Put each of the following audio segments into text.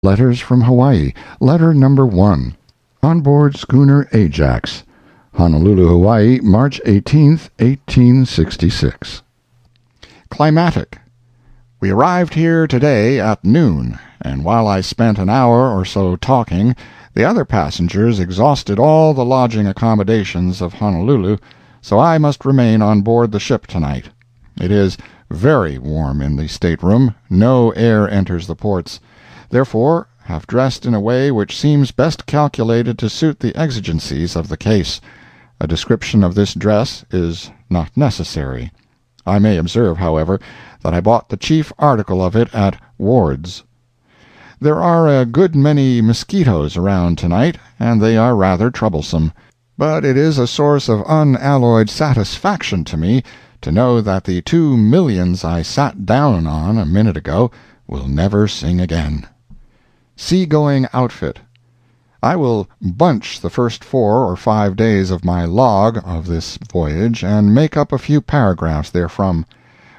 Letters from Hawaii. Letter number 1. On board schooner Ajax, Honolulu, Hawaii, March 18, 1866. Climatic. We arrived here today at noon, and while I spent an hour or so talking, the other passengers exhausted all the lodging accommodations of Honolulu, so I must remain on board the ship tonight. It is very warm in the stateroom, no air enters the ports. Therefore, have dressed in a way which seems best calculated to suit the exigencies of the case. A description of this dress is not necessary. I may observe, however, that I bought the chief article of it at Ward's. There are a good many mosquitoes around tonight, and they are rather troublesome. But it is a source of unalloyed satisfaction to me to know that the 2 millions I sat down on a minute ago will never sing again. Sea-going outfit. I will bunch the first 4 or 5 days of my log of this voyage and make up a few paragraphs therefrom.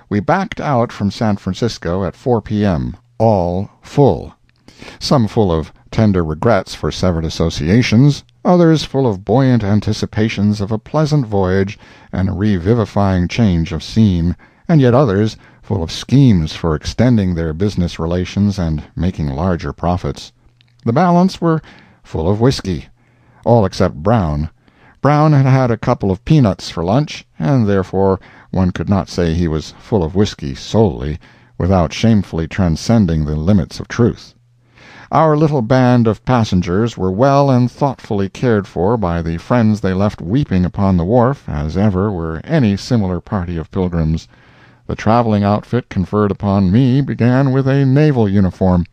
We backed out from San Francisco at 4 p.m., all full. Some full of tender regrets for severed associations, others full of buoyant anticipations of a pleasant voyage and a revivifying change of scene, and yet others full of schemes for extending their business relations and making larger profits. The balance were full of whiskey, all except Brown. Brown had had a couple of peanuts for lunch, and therefore one could not say he was full of whiskey solely, without shamefully transcending the limits of truth. Our little band of passengers were well and thoughtfully cared for by the friends they left weeping upon the wharf, as ever were any similar party of pilgrims. The traveling outfit conferred upon me began with a naval uniform,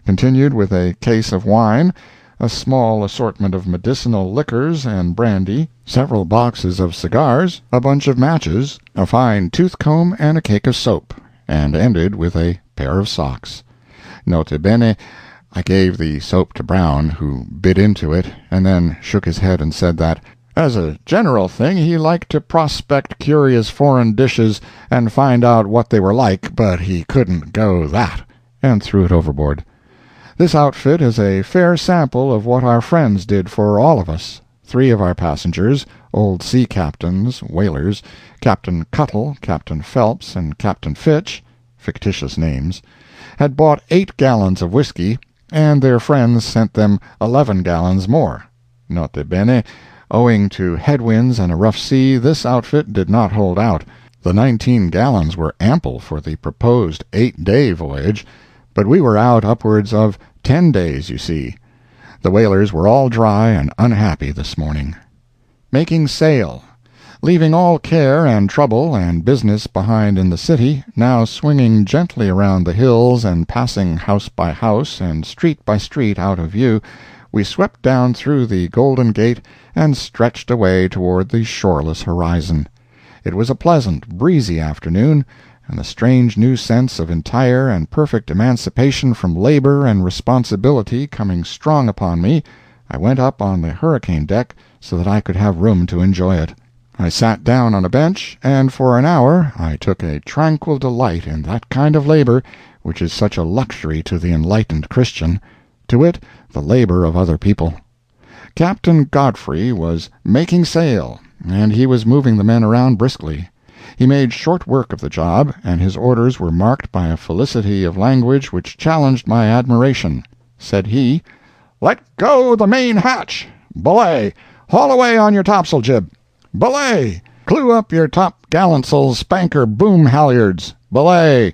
continued with a case of wine, a small assortment of medicinal liquors and brandy, several boxes of cigars, a bunch of matches, a fine tooth-comb, and a cake of soap, and ended with a pair of socks. Nota bene, I gave the soap to Brown, who bit into it, and then shook his head and said that, as a general thing, he liked to prospect curious foreign dishes and find out what they were like, but he couldn't go that, and threw it overboard. This outfit is a fair sample of what our friends did for all of us. 3 of our passengers, old sea captains, whalers, Captain Cuttle, Captain Phelps, and Captain Fitch, fictitious names, had bought 8 gallons of whiskey, and their friends sent them 11 gallons more. Nota bene, owing to headwinds and a rough sea, this outfit did not hold out. The 19 gallons were ample for the proposed 8-day voyage, but we were out upwards of 10 days, you see. The whalers were all dry and unhappy this morning. Making sail. Leaving all care and trouble and business behind in the city, now swinging gently around the hills and passing house by house and street by street out of view, we swept down through the Golden Gate and stretched away toward the shoreless horizon. It was a pleasant, breezy afternoon, and the strange new sense of entire and perfect emancipation from labor and responsibility coming strong upon me, I went up on the hurricane deck so that I could have room to enjoy it. I sat down on a bench, and for an hour I took a tranquil delight in that kind of labor which is such a luxury to the enlightened Christian, to wit, the labor of other people. Captain Godfrey was making sail, and he was moving the men around briskly. He made short work of the job, and his orders were marked by a felicity of language which challenged my admiration. Said he, "Let go the main hatch! Belay! Haul away on your topsail jib! Belay! Clew up your top gallantsail spanker boom halyards! Belay!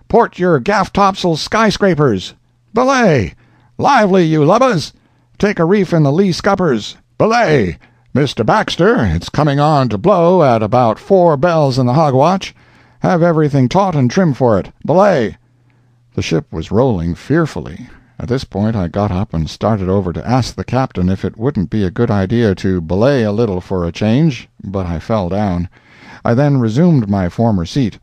Port your gaff topsail skyscrapers! Belay! Lively, you lubbas! Take a reef in the lee scuppers! Belay! Mr. Baxter, it's coming on to blow at about 4 bells in the hog-watch. Have everything taut and trim for it. Belay!" The ship was rolling fearfully. At this point I got up and started over to ask the captain if it wouldn't be a good idea to belay a little for a change, but I fell down. I then resumed my former seat.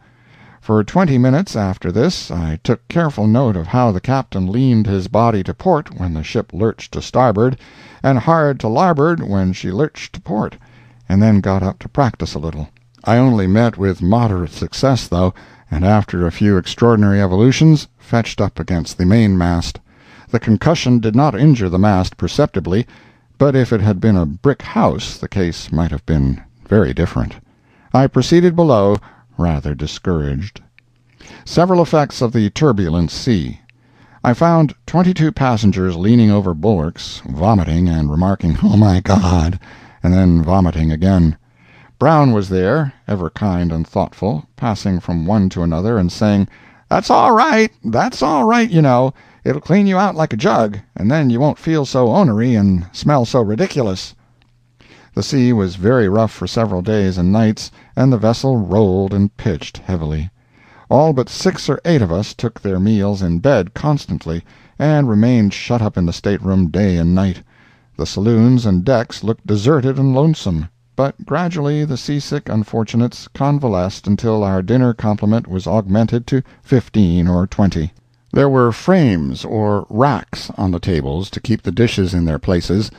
For 20 minutes after this I took careful note of how the captain leaned his body to port when the ship lurched to starboard, and hard to larboard when she lurched to port, and then got up to practice a little. I only met with moderate success, though, and after a few extraordinary evolutions, fetched up against the mainmast. The concussion did not injure the mast perceptibly, but if it had been a brick house the case might have been very different. I proceeded below, rather discouraged. Several effects of the turbulent sea. I found 22 passengers leaning over bulwarks, vomiting and remarking, "Oh, my God," and then vomiting again. Brown was there, ever kind and thoughtful, passing from one to another and saying, that's all right, you know. It'll clean you out like a jug, and then you won't feel so onery and smell so ridiculous." The sea was very rough for several days and nights, and the vessel rolled and pitched heavily. All but 6 or 8 of us took their meals in bed constantly, and remained shut up in the stateroom day and night. The saloons and decks looked deserted and lonesome, but gradually the seasick unfortunates convalesced until our dinner complement was augmented to 15 or 20. There were frames or racks on the tables to keep the dishes in their places,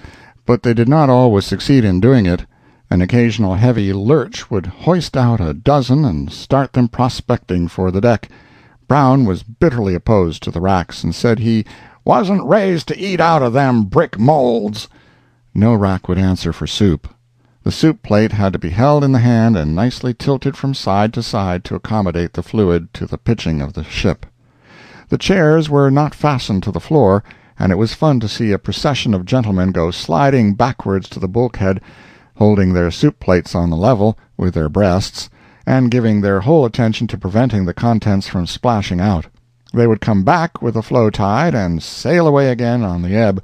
but they did not always succeed in doing it. An occasional heavy lurch would hoist out a dozen and start them prospecting for the deck. Brown was bitterly opposed to the racks, and said he "wasn't raised to eat out of them brick molds." No rack would answer for soup. The soup plate had to be held in the hand and nicely tilted from side to side to accommodate the fluid to the pitching of the ship. The chairs were not fastened to the floor, and it was fun to see a procession of gentlemen go sliding backwards to the bulkhead, holding their soup plates on the level with their breasts, and giving their whole attention to preventing the contents from splashing out. They would come back with the flow tide and sail away again on the ebb.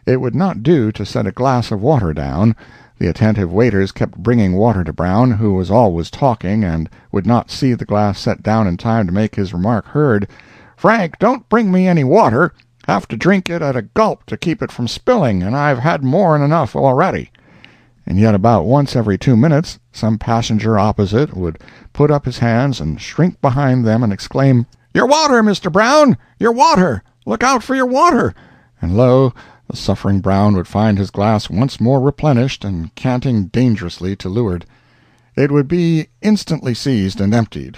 It would not do to set a glass of water down. The attentive waiters kept bringing water to Brown, who was always talking, and would not see the glass set down in time to make his remark heard. "Frank, don't bring me any water. Have to drink it at a gulp to keep it from spilling, and I've had more'n enough already." And yet about once every 2 minutes some passenger opposite would put up his hands and shrink behind them and exclaim, "Your water, Mr. Brown! Your water! Look out for your water!" And lo, the suffering Brown would find his glass once more replenished and canting dangerously to leeward. It would be instantly seized and emptied.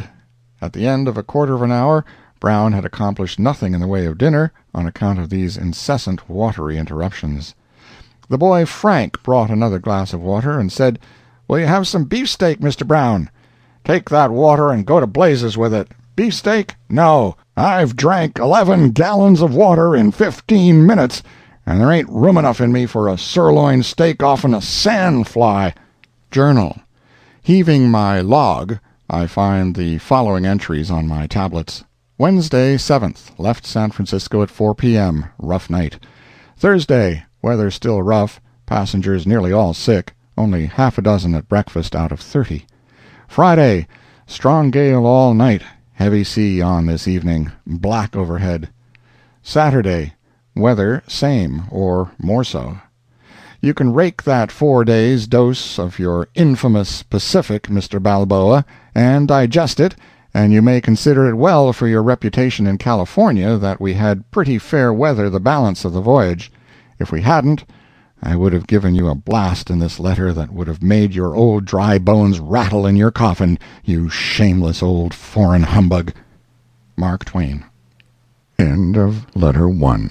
At the end of a quarter of an hour, Brown had accomplished nothing in the way of dinner on account of these incessant watery interruptions. The boy Frank brought another glass of water, and said, "Will you have some beefsteak, Mr. Brown?" "Take that water and go to blazes with it. Beefsteak? No. I've drank 11 gallons of water in 15 minutes, and there ain't room enough in me for a sirloin steak off'n a sandfly." Journal. Heaving my log, I find the following entries on my tablets. Wednesday, 7th. Left San Francisco at 4 p.m. Rough night. Thursday. Weather still rough. Passengers nearly all sick. Only half a dozen at breakfast out of 30. Friday. Strong gale all night. Heavy sea on this evening. Black overhead. Saturday. Weather same, or more so. You can rake that 4 days' dose of your infamous Pacific, Mr. Balboa, and digest it, and you may consider it well for your reputation in California that we had pretty fair weather the balance of the voyage. If we hadn't, I would have given you a blast in this letter that would have made your old dry bones rattle in your coffin, you shameless old foreign humbug. Mark Twain. End of Letter 1.